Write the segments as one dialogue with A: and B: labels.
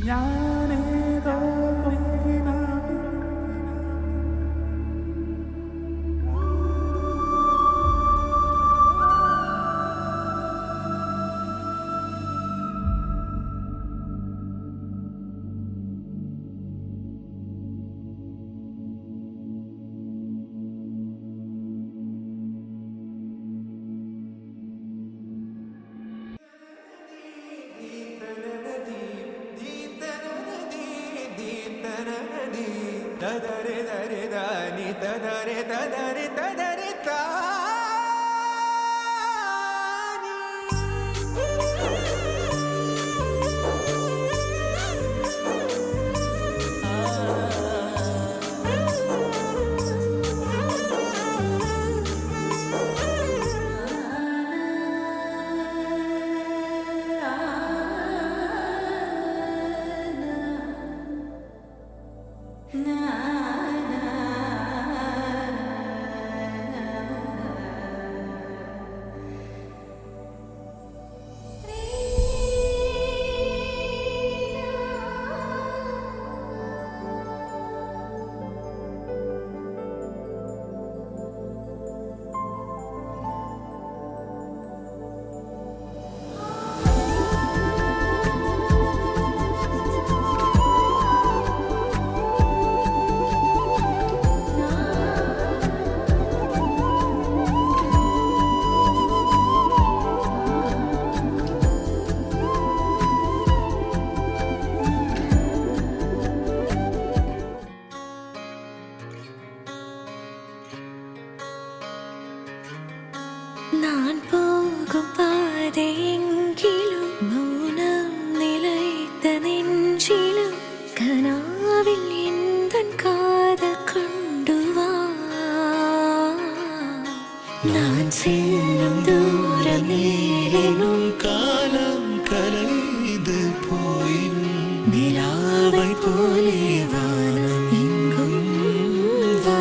A: ഞാനേതോ ததரே தரே தானி ததரே ததரே ததரே
B: நான் போகும் பாதை எங்கிலும் மௌனம் நிலைத்த நெஞ்சிலும் கனாவில் எந்தன் காதல் கொண்டு வா நான் செல்லும் தூரம் நீளினும் காலம் கலைந்து போயினும் நிலாவை போலே வானம் எங்கும் வா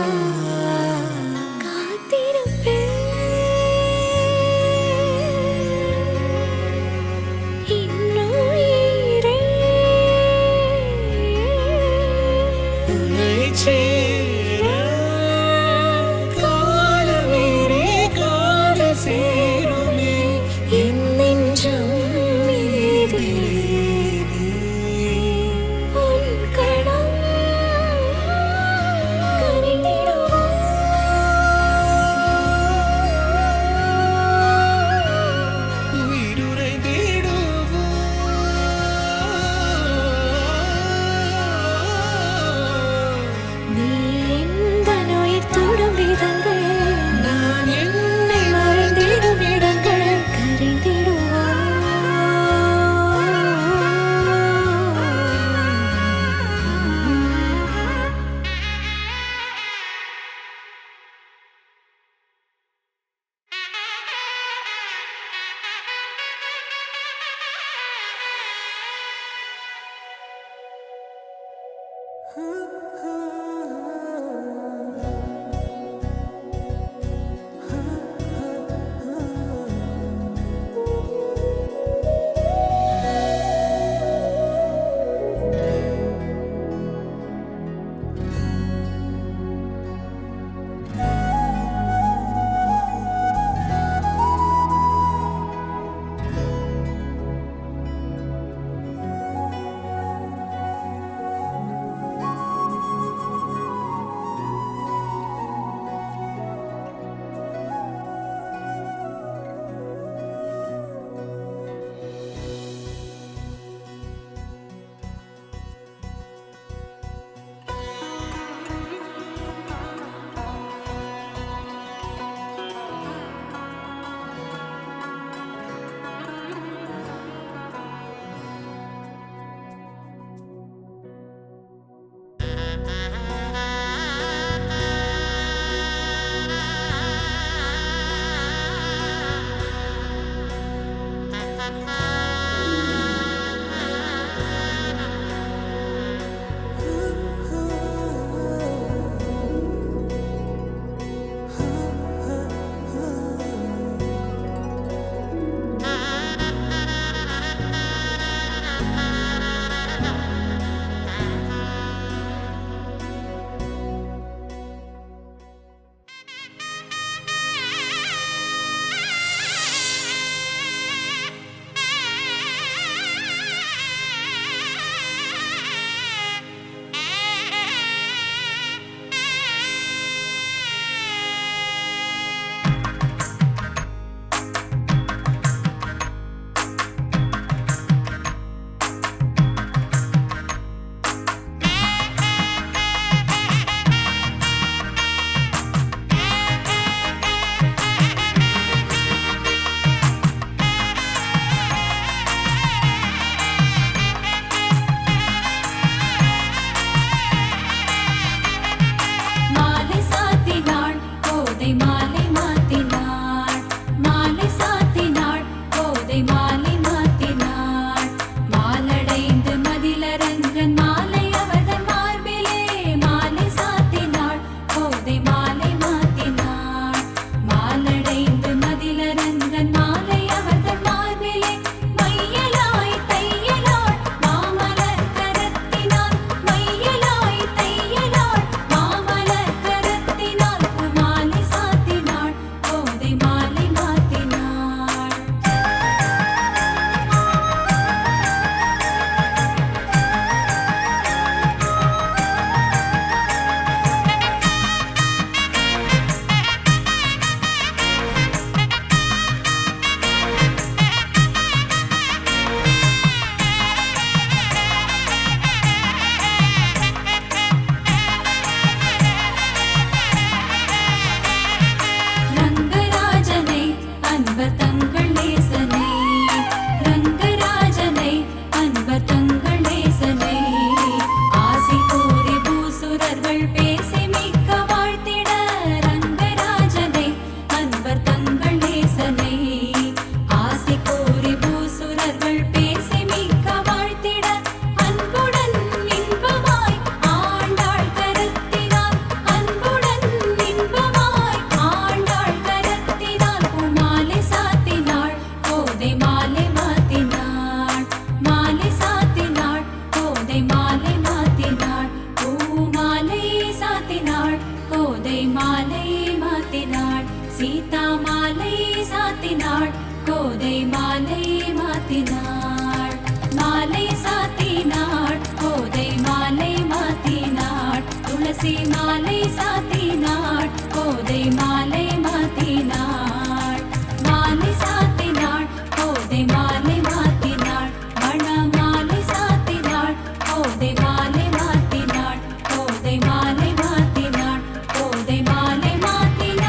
C: கோதை மாலை மாத்தினாள் மாலை சாத்தினாள் கோதை மாலை மாத்தினாள் பூமாலை சாத்தினாள் கோதை மாலை மாத்தினாள் சீதா மாலை சாத்தினாள் கோதை மாலை மாத்தினாள் மாலை சாத்தினாள் கோதை மாலை மாத்தினாள் துளசி மாலை சாத்தினாள் கோதை மாலை மாத்தினாள் மாலை சாத்தினாள் கோதை மாலை மாத்தினாள் மண மாலை சாத்தினாள் கோதை மாலை மாத்தினாள் கோதை மாலை மாத்தினாள் கோதை மாலை மாத்தினாள்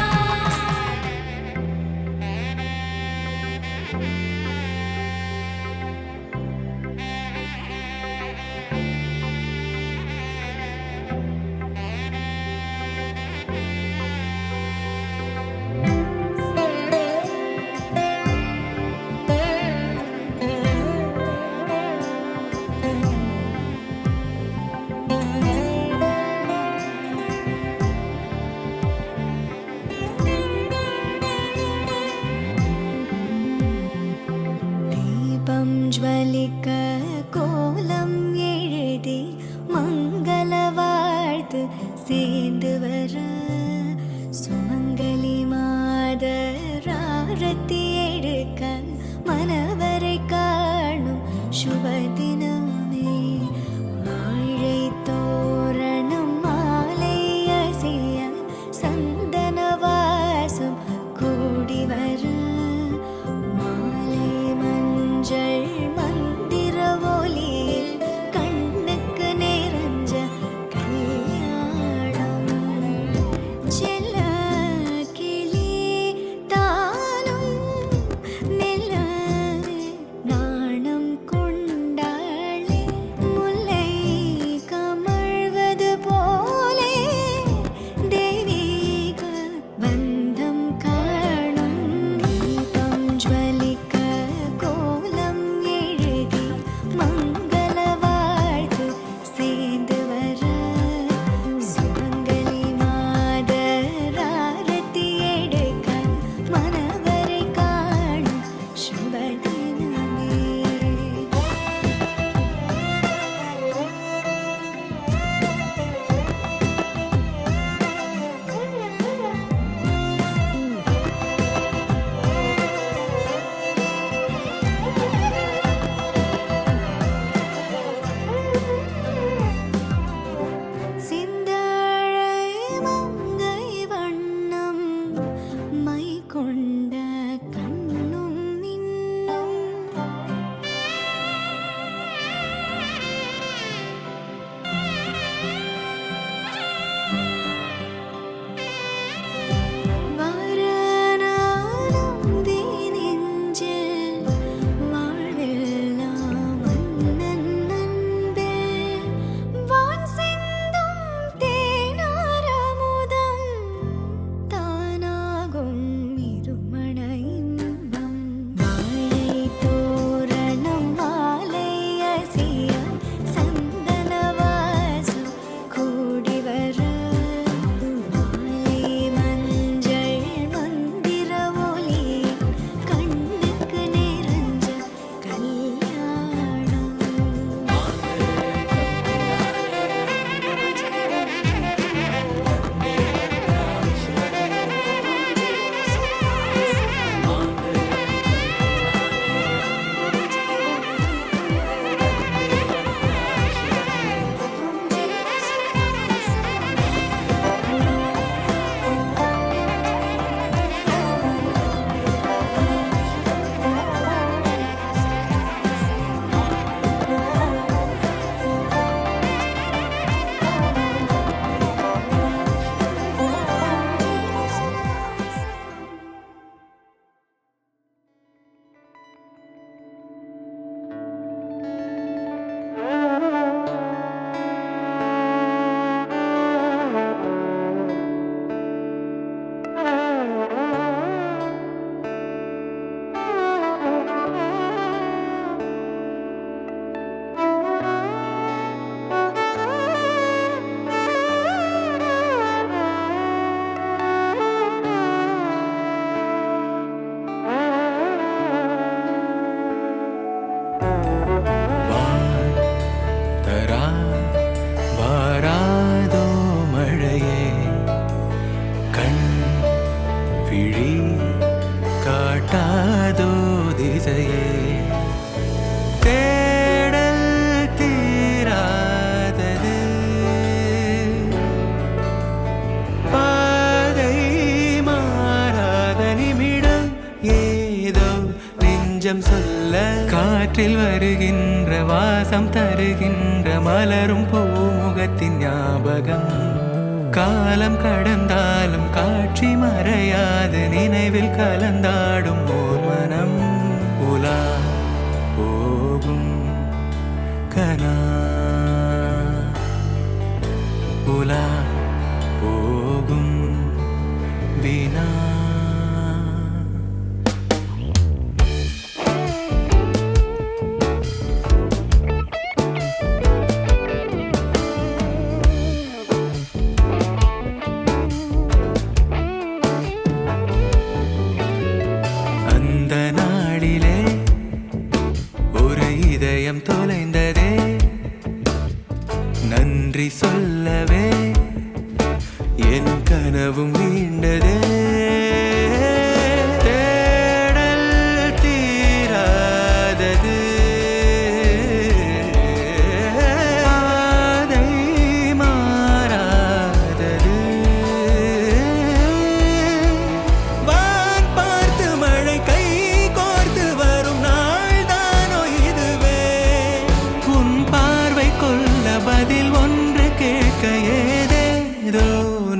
B: தீபம் ஜ்வலிக்க கோலம் எழுதி மங்கள வாழ்த்து சேர்ந்து வர சுமங்கலி மாதர் ஆரத்தி எடுக்க மனவரை காணும் சுப தினமே வாழை தோரணம் மாலை அசைய சந்தன வாசம் கூடி வர மாலை மஞ்சள் மந்திர ஒலியில் கண்ணுக்கு நிறைஞ்ச கல்யாணம் செல்ல கிளி தானும் நில நாணம் கொண்ட
A: நெஞ்சம் சொல்ல காற்றில் வருகின்ற வாசம் தருகின்ற மலரும் பூமுகத்தின் ஞாபகம் காலம் கடந்தாலும் காட்சி மறையாது நினைவில் கலந்தாடும் ஓர் மனம் உலா போகும் கனா உலா போகும் வீணா அந்த நாளிலே ஒரு இதயம் தொலைந்ததே நன்றி சொல்லவே என் கனவும் மீண்டதே தேடல் தீராதது ஆதை மாறாதது வான் பார்த்து மழை கை கோர்த்து வரும் நாள் தானோ இதுவே உன் பார்வை கொள்ள பதில் ஒன்று கேட்க ஏதேதோ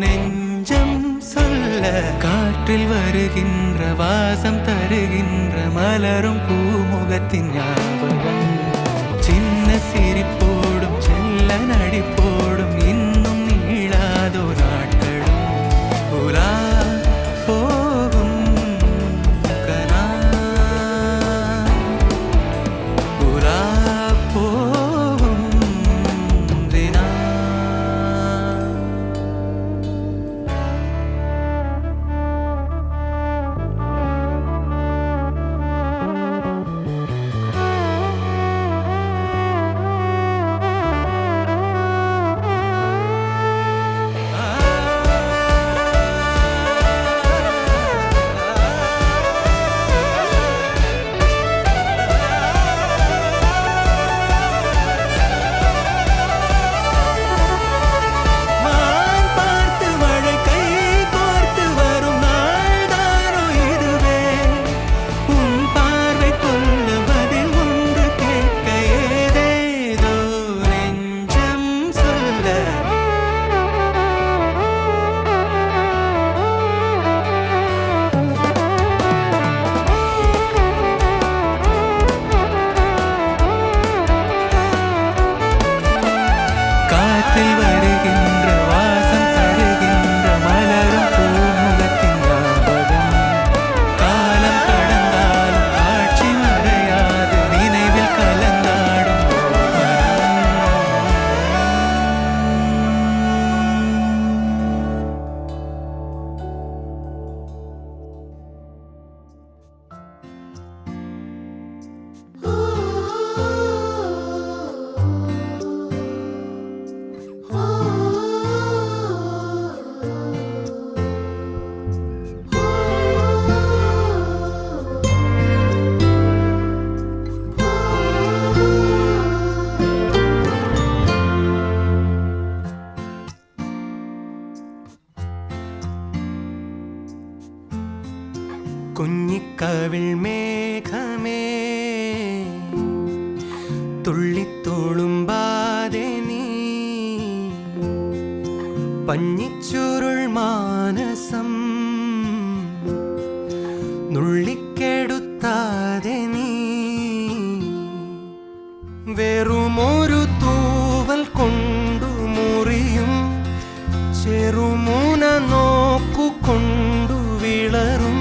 A: நெஞ்சம் சொல்ல காற்றில் வருகின்ற வாசம் தருகின்ற மலரும் பூமுகத்தின் ஞாபகம் சின்ன சிரிப்போடும் செல்ல நடிப்போடும் இன்னும் நீளாதோ நாட்களும் உலா போகும் கனா உலா போகும் தினா வான் பார்த்து மழை கை கோர்த்து வரும் நாள் தானோ இதுவே உன் பார்வை கொள்ள பதில் ஒன்று கேட்க ஏதேதோ நெஞ்சம் சொல்ல காற்றில் வருகின்ற வாசம் தருகின்ற மலரும் பூமுகத்தின் ஞாபகம் காலம் கடந்தாலும் காட்சி மறையாது நினைவில் கலந்தாடும் ஓர் കുഞ്ഞിക്കവിൾ മേഘമേ തുള്ളിത്തോളുമ്പാതെ നീ പഞ്ഞിച്ചുരുൾ മാനസം നുള്ളിക്കെടുത്താതെ നീ വെറുമൊരു തൂവൽ കൊണ്ടു മുറിയും ചെറുമുന നോക്കുകൊണ്ടു വിളറും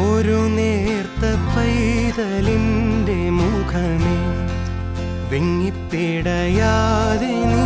A: ഒരു നേർത്ത പൈതലിൻ്റെ മുഖമേ വെങ്ങിപ്പിടയാതെ നീ